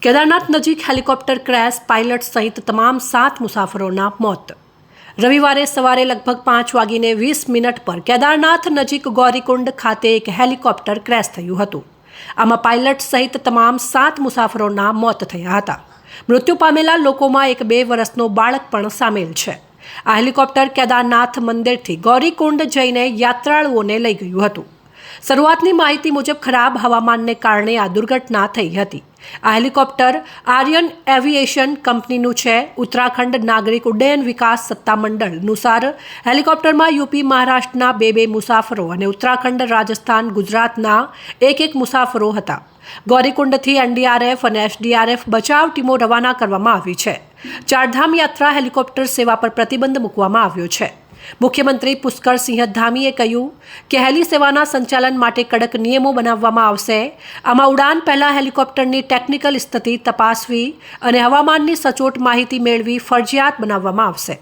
કેદારનાથ નજીક helicopter crash, pilot સહિત તમામ 7 મુસાફરોના મોત। રવિવારે સવારે લગભગ 5:20 પર કેદારનાથ નજીક ગૌરીકુંડ ખાતે એક હેલિકોપ્ટર ક્રેશ થયું હતું। આમાં પાયલટ સહિત તમામ 7 મુસાફરોના મોત થયા હતા। મૃત્યુ પામેલા લોકોમાં એક 2 વર્ષનો બાળક પણ સામેલ છે। આ હેલિકોપ્ટર કેદારનાથ મંદિરથી ગૌરીકુંડ જઈને યાત્રાળુઓને લઈ ગયું હતું। શરૂઆતની માહિતી મુજબ ખરાબ હવામાનને કારણે આ દુર્ઘટના થઈ હતી। આ હેલિકોપ્ટર આર્યન એવિએશન કંપનીનું છે। ઉત્તરાખંડ નાગરિક ઉડ્ડયન વિકાસ સત્તામંડળ અનુસાર હેલિકોપ્ટરમાં યુપી, મહારાષ્ટ્રના 2 મુસાફરો અને ઉત્તરાખંડ, રાજસ્થાન, ગુજરાતના 1 મુસાફરો હતા। ગૌરીકુંડથી એનડીઆરએફ અને એસડીઆરએફ બચાવ ટીમો રવાના કરવામાં આવી છે। ચારધામ યાત્રા હેલિકોપ્ટર સેવા પર પ્રતિબંધ મૂકવામાં આવ્યો છે। મુખ્યમંત્રી પુષ્કર સિંહ ધામીએ કહ્યું કે હેલી સેવાના સંચાલન માટે કડક નિયમો બનાવવામાં આવશે। આમાં ઉડાન પહેલાં હેલિકોપ્ટરની ટેકનિકલ સ્થિતિ તપાસવી અને હવામાનની સચોટ માહિતી મેળવી ફરજિયાત બનાવવામાં આવશે।